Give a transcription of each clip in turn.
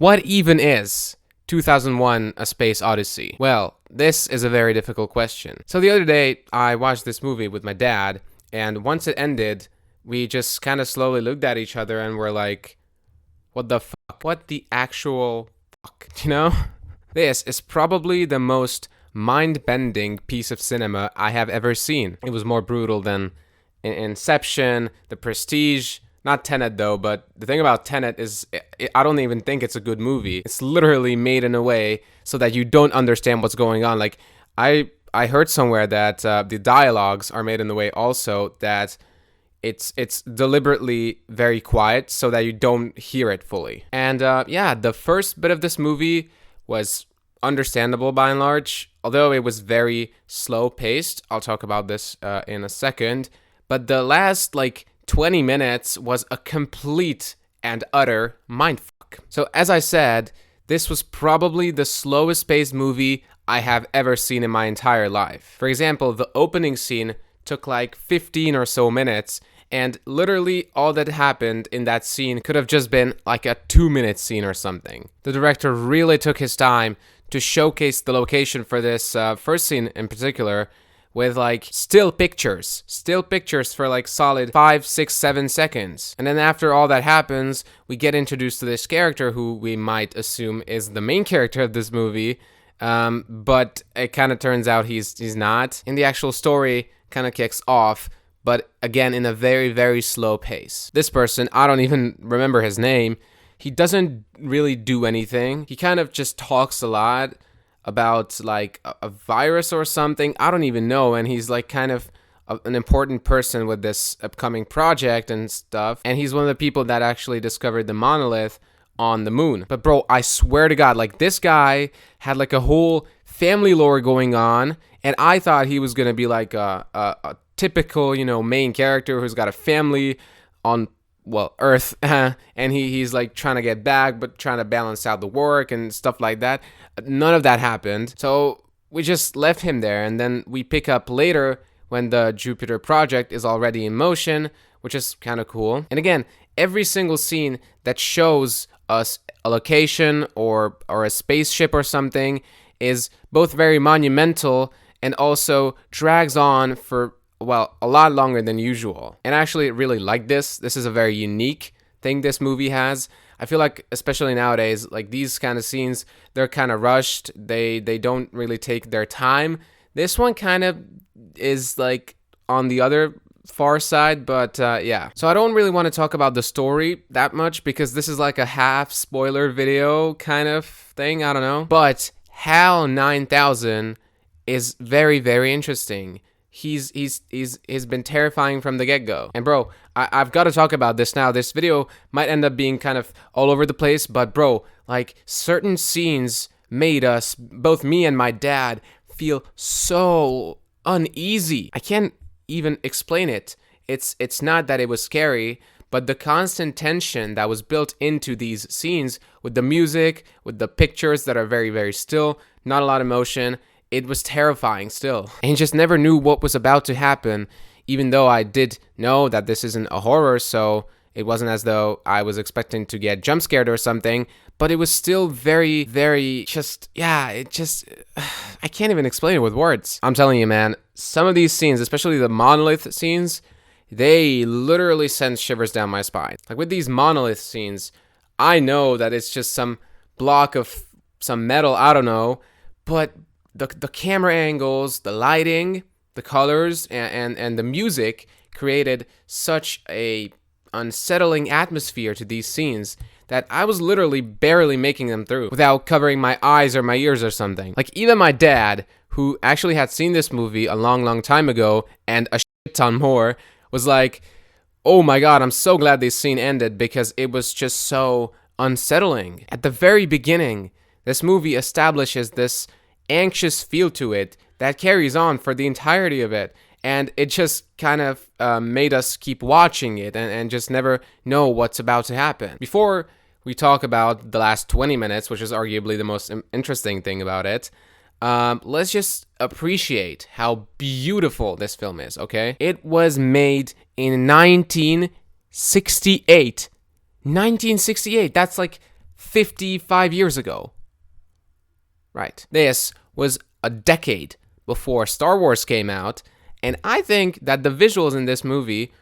What even is 2001 A Space Odyssey? Well, this is a very difficult question. So the other day, I watched this movie with my dad, and once it ended, we just kind of slowly looked at each other and were like, what the fuck? What the actual fuck? You know? This is probably the most mind-bending piece of cinema I have ever seen. It was more brutal than Inception, The Prestige. Not Tenet though, but the thing about Tenet is I don't even think it's a good movie. It's literally made in a way so that you don't understand what's going on. Like, I heard somewhere that the dialogues are made in the way also that it's deliberately very quiet so that you don't hear it fully. And yeah, the first bit of this movie was understandable by and large, although it was very slow paced. I'll talk about this in a second. But the last 20 minutes was a complete and utter mindfuck. So as I said, this was probably the slowest paced movie I have ever seen in my entire life. For example, the opening scene took 15 or so minutes, and literally all that happened in that scene could have just been a 2-minute scene or something. The director really took his time to showcase the location for this first scene in particular, with still pictures for solid 5, 6, 7 seconds. And then after all that happens, we get introduced to this character who we might assume is the main character of this movie, but it kind of turns out he's not. And the actual story kind of kicks off, but again in a very, very slow pace. This person, I don't even remember his name, he doesn't really do anything. He kind of just talks a lot about a virus or something. I don't even know. And he's kind of an important person with this upcoming project and stuff. And he's one of the people that actually discovered the monolith on the moon. But bro, I swear to God, this guy had a whole family lore going on. And I thought he was going to be a typical, main character who's got a family on Earth, and he's trying to get back, but trying to balance out the work and stuff like that. None of that happened. So we just left him there, and then we pick up later when the Jupiter project is already in motion, which is kind of cool. And again, every single scene that shows us a location or a spaceship or something is both very monumental and also drags on for a lot longer than usual. And I actually really like this. This is a very unique thing this movie has. I feel especially nowadays, these kind of scenes, they're kind of rushed. They don't really take their time. This one kind of is on the other far side, but yeah. So I don't really want to talk about the story that much because this is a half spoiler video kind of thing. I don't know. But HAL 9000 is very, very interesting. He's been terrifying from the get-go. And bro, I've got to talk about this now. This video might end up being kind of all over the place, but bro, certain scenes made us, both me and my dad, feel so uneasy. I can't even explain it. It's not that it was scary, but the constant tension that was built into these scenes with the music, with the pictures that are very, very still, not a lot of motion, it was terrifying still. And just never knew what was about to happen, even though I did know that this isn't a horror, so it wasn't as though I was expecting to get jump scared or something, but it was still very, very I can't even explain it with words. I'm telling you, man, some of these scenes, especially the monolith scenes, they literally send shivers down my spine. With these monolith scenes, I know that it's just some block of some metal, I don't know, but the camera angles, the lighting, the colors, and the music created such a unsettling atmosphere to these scenes that I was literally barely making them through without covering my eyes or my ears or something. Even my dad, who actually had seen this movie a long, long time ago and a shit ton more, was like, oh my God, I'm so glad this scene ended because it was just so unsettling. At the very beginning, this movie establishes this anxious feel to it that carries on for the entirety of it, and it just kind of made us keep watching it and just never know what's about to happen. Before we talk about the last 20 minutes, which is arguably the most interesting thing about it, let's just appreciate how beautiful this film is, okay? It was made in 1968. 1968, that's 55 years ago. Right. This was a decade before Star Wars came out, and I think that the visuals in this movie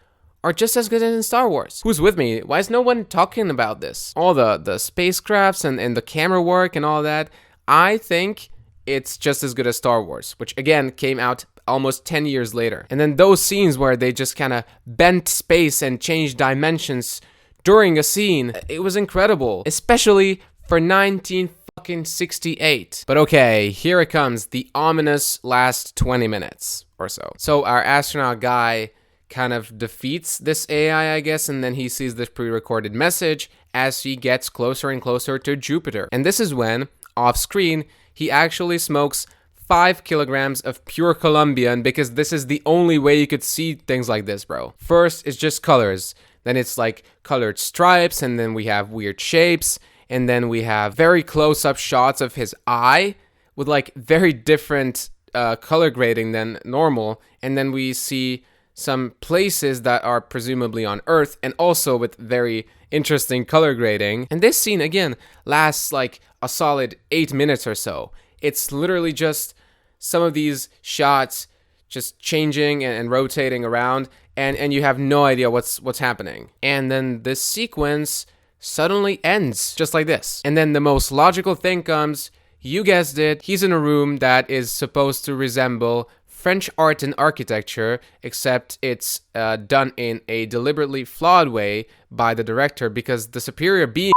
are just as good as in Star Wars. Who's with me? Why is no one talking about this? All the spacecrafts and the camera work and all that. I think it's just as good as Star Wars, which again came out almost 10 years later. And then those scenes where they just kind of bent space and changed dimensions during a scene, it was incredible, especially for 1968. But okay, here it comes, the ominous last 20 minutes or so. So our astronaut guy kind of defeats this AI, I guess, and then he sees this pre-recorded message as he gets closer and closer to Jupiter. And this is when, off screen, he actually smokes 5 kilograms of pure Colombian, because this is the only way you could see things like this, bro. First, it's just colors. Then it's like colored stripes, and then we have weird shapes, and then we have very close-up shots of his eye with like very different color grading than normal, and then we see some places that are presumably on Earth and also with very interesting color grading. And this scene, again, lasts like a solid 8 minutes or so. It's literally just some of these shots just changing and rotating around, and you have no idea what's happening. And then this sequence suddenly ends just like this. And then the most logical thing comes. You guessed it, he's in a room that is supposed to resemble French art and architecture, except it's done in a deliberately flawed way by the director, because the superior being...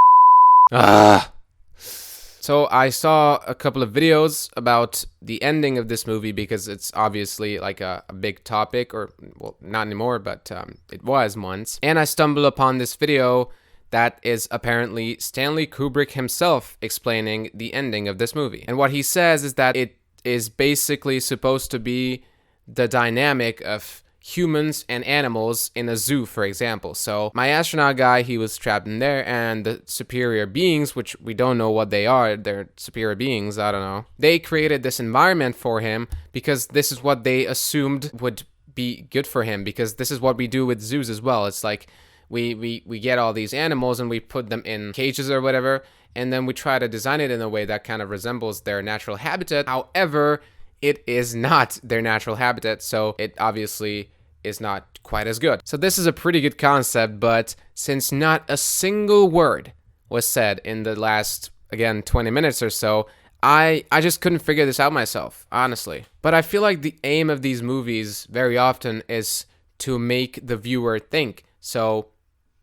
So I saw a couple of videos about the ending of this movie, because it's obviously like a big topic, or, well, not anymore, but it was once. And I stumbled upon this video that is apparently Stanley Kubrick himself explaining the ending of this movie. And what he says is that it is basically supposed to be the dynamic of humans and animals in a zoo, for example. So my astronaut guy, he was trapped in there, and the superior beings, which we don't know what they are, they're superior beings, I don't know. They created this environment for him because this is what they assumed would be good for him, because this is what we do with zoos as well. It's like we get all these animals and we put them in cages or whatever, and then we try to design it in a way that kind of resembles their natural habitat. However, it is not their natural habitat, so it obviously is not quite as good. So this is a pretty good concept, but since not a single word was said in the last, again, 20 minutes or so, I just couldn't figure this out myself, honestly. But I feel like the aim of these movies very often is to make the viewer think. So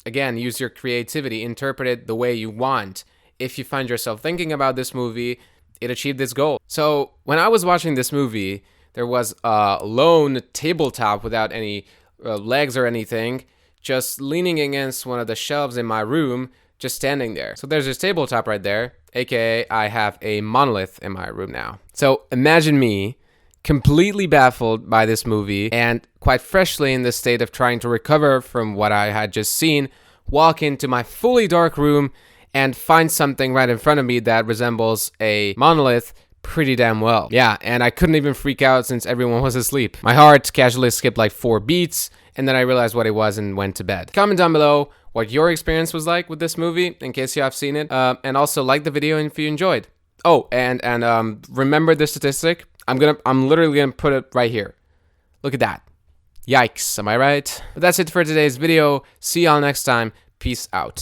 again, use your creativity, interpret it the way you want. If you find yourself thinking about this movie, it achieved its goal. So when I was watching this movie, there was a lone tabletop without any legs or anything, just leaning against one of the shelves in my room, just standing there. So there's this tabletop right there, aka I have a monolith in my room now. So imagine me completely baffled by this movie and quite freshly in the state of trying to recover from what I had just seen, walk into my fully dark room and find something right in front of me that resembles a monolith pretty damn well. Yeah, and I couldn't even freak out since everyone was asleep. My heart casually skipped like 4 beats, and then I realized what it was and went to bed. Comment down below what your experience was like with this movie, in case you have seen it, and also like the video if you enjoyed. Oh, and remember this statistic? I'm literally gonna put it right here. Look at that. Yikes, am I right? But that's it for today's video. See y'all next time. Peace out.